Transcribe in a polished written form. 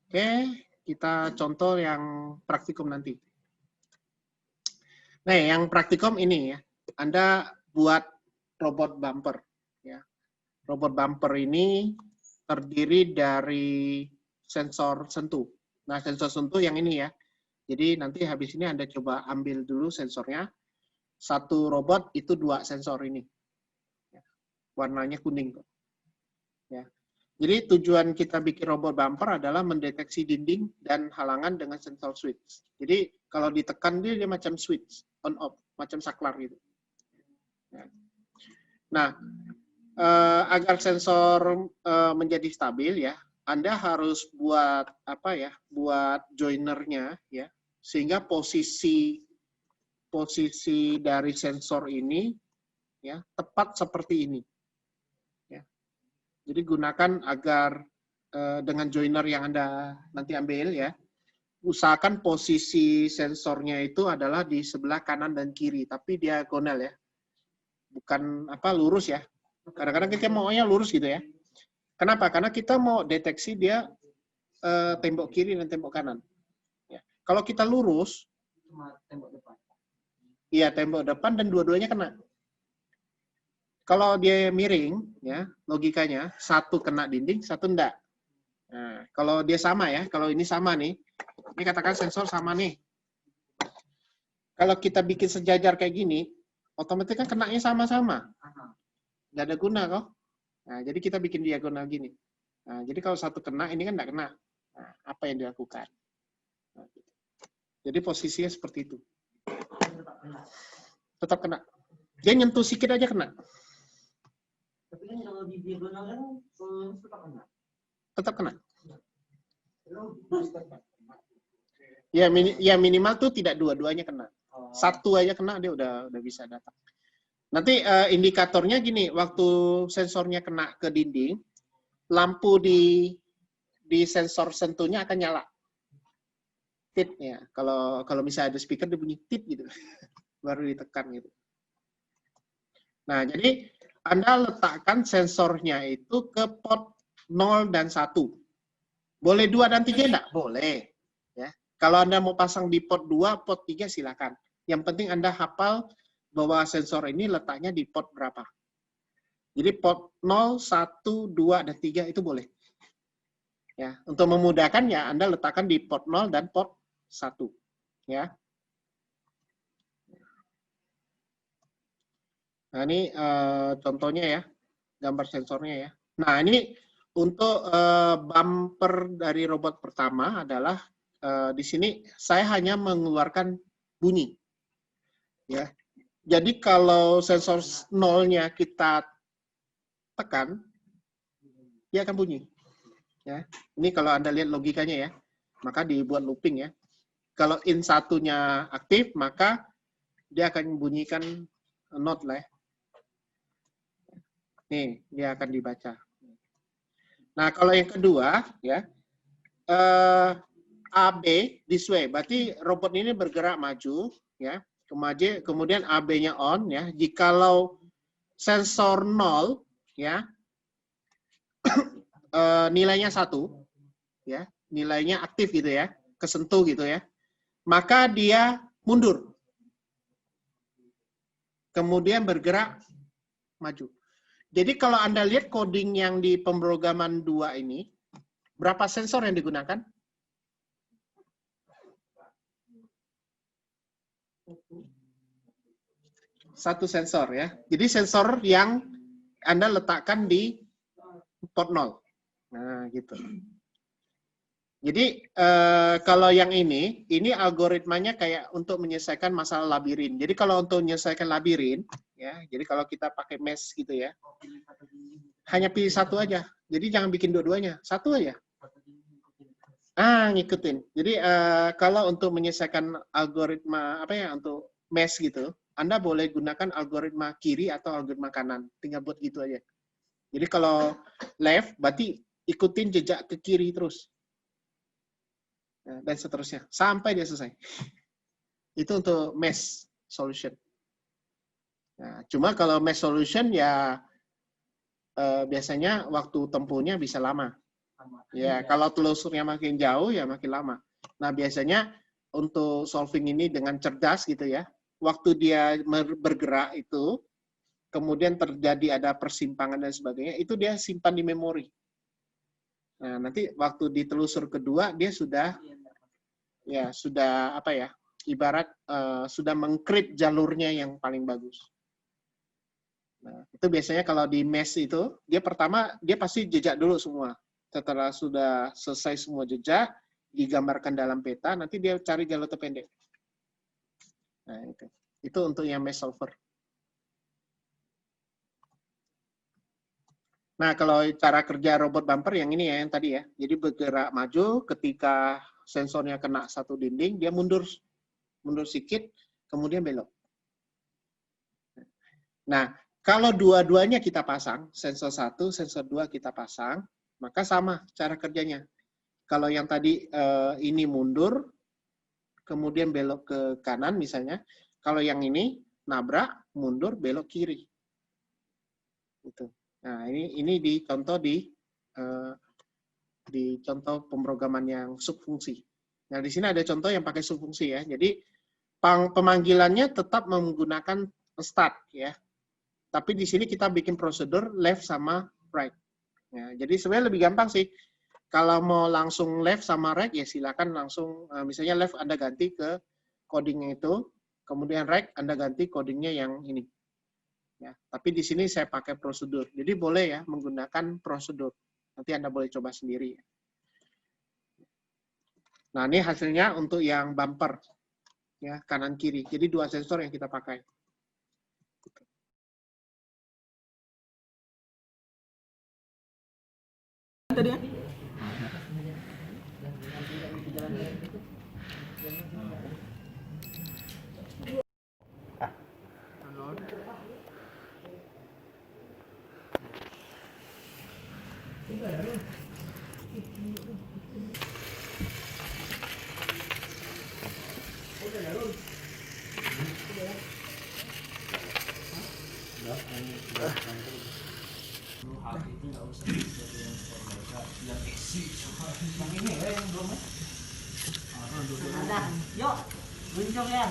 Oke, kita contoh yang praktikum nanti. Nah, yang praktikum ini ya, Anda buat robot bumper. Ya. Robot bumper ini terdiri dari sensor sentuh. Nah, sensor sentuh yang ini ya. Jadi nanti habis ini Anda coba ambil dulu sensornya. Satu robot itu 2 sensor ini. Warnanya kuning kok. Ya. Jadi tujuan kita bikin robot bumper adalah mendeteksi dinding dan halangan dengan sensor switch. Jadi kalau ditekan dia macam switch, on off, macam saklar gitu. Nah, agar sensor menjadi stabil ya, Anda harus buat apa ya? Buat joinernya ya, sehingga posisi dari sensor ini ya tepat seperti ini. Ya. Jadi gunakan agar dengan joiner yang Anda nanti ambil ya, usahakan posisi sensornya itu adalah di sebelah kanan dan kiri, tapi diagonal ya. Bukan apa lurus ya. Kadang-kadang kita maunya lurus gitu ya. Kenapa? Karena kita mau deteksi dia tembok kiri dan tembok kanan. Ya. Kalau kita lurus, cuma tembok depan. Iya, tembok depan dan dua-duanya kena. Kalau dia miring, ya logikanya satu kena dinding, satu enggak. Nah, kalau dia sama ya, kalau ini sama nih, ini katakan sensor sama nih. Kalau kita bikin sejajar kayak gini, otomatis kan kenanya sama-sama. Nggak ada guna kok. Nah, jadi kita bikin diagonal gini. Nah, jadi kalau satu kena, ini kan nggak kena. Nah, apa yang dilakukan? Nah, jadi posisinya seperti itu. Tetap kena. Dia nyentuh sedikit aja kena. Tapi kan kalau di diagonal kan tetap kena. Tetap kena. Ya minimal tuh tidak dua-duanya kena. Satu aja kena dia udah bisa datang. Nanti indikatornya gini, waktu sensornya kena ke dinding, lampu di sensor sentuhnya akan nyala. Tit ya. Kalau misalnya ada speaker dia bunyi tit gitu. Baru ditekan gitu. Nah, jadi Anda letakkan sensornya itu ke port 0 dan 1. Boleh 2 dan 3 enggak? Boleh. Ya. Kalau Anda mau pasang di port 2, port 3 silakan. Yang penting Anda hafal bahwa sensor ini letaknya di port berapa. Jadi port 0, 1, 2, dan 3 itu boleh. Ya, untuk memudahkan ya Anda letakkan di port 0 dan port 1. Ya. Nah, ini contohnya ya, gambar sensornya ya. Nah, ini untuk bumper dari robot pertama adalah di sini saya hanya mengeluarkan bunyi. Ya. Jadi kalau sensor nolnya kita tekan, dia akan bunyi. Ya. Ini kalau Anda lihat logikanya ya, maka dibuat looping ya. Kalau in satunya aktif, maka dia akan membunyikan not lah ya. Nih, dia akan dibaca. Nah, kalau yang kedua, ya, AB this way, berarti robot ini bergerak maju, ya, kemudian AB-nya on, ya. Jikalau sensor 0, ya, nilainya 1, ya, nilainya aktif gitu ya, kesentuh gitu ya, maka dia mundur, kemudian bergerak maju. Jadi kalau Anda lihat coding yang di pemrograman 2 ini, berapa sensor yang digunakan? Satu sensor ya. Jadi sensor yang Anda letakkan di port 0. Nah, gitu. Jadi kalau yang ini algoritmanya kayak untuk menyelesaikan masalah labirin. Jadi kalau untuk menyelesaikan labirin, ya, jadi kalau kita pakai mesh gitu ya, hanya pilih satu aja. Jadi jangan bikin dua-duanya, satu aja. Ngikutin. Jadi kalau untuk menyelesaikan algoritma apa ya untuk mesh gitu, Anda boleh gunakan algoritma kiri atau algoritma kanan. Tinggal buat gitu aja. Jadi kalau left berarti ikutin jejak ke kiri terus. Dan seterusnya sampai dia selesai. Itu untuk mesh solution. Nah, cuma kalau mesh solution ya biasanya waktu tempuhnya bisa lama. Ya, kalau telusurnya makin jauh ya makin lama. Nah, biasanya untuk solving ini dengan cerdas gitu ya. Waktu dia bergerak itu, kemudian terjadi ada persimpangan dan sebagainya, itu dia simpan di memori. Nah, nanti waktu di telusur kedua dia sudah apa ya? Ibarat sudah mengcrypt jalurnya yang paling bagus. Nah, itu biasanya kalau di mesh itu, dia pertama dia pasti jejak dulu semua. Setelah sudah selesai semua jejak, digambarkan dalam peta, nanti dia cari jalur terpendek. Nah, itu untuk yang mesh solver. Nah, kalau cara kerja robot bumper yang ini ya, yang tadi ya. Jadi bergerak maju, ketika sensornya kena satu dinding, dia mundur sedikit, kemudian belok. Nah, kalau dua-duanya kita pasang, sensor 1, sensor 2 kita pasang, maka sama cara kerjanya. Kalau yang tadi ini mundur, kemudian belok ke kanan misalnya, kalau yang ini nabrak, mundur, belok kiri. Gitu. Nah, ini dicontoh di contoh pemrograman yang subfungsi. Nah, di sini ada contoh yang pakai subfungsi ya. Jadi pemanggilannya tetap menggunakan start ya. Tapi di sini kita bikin prosedur left sama right. Ya, jadi sebenarnya lebih gampang sih. Kalau mau langsung left sama right ya silakan langsung misalnya left Anda ganti ke codingnya itu, kemudian right Anda ganti codingnya yang ini. Ya, tapi di sini saya pakai prosedur. Jadi boleh ya menggunakan prosedur. Nanti Anda boleh coba sendiri. Nah, ini hasilnya untuk yang bumper. Ya, kanan kiri. Jadi dua sensor yang kita pakai. Tadi ya? Ada, yuk, luncur ya.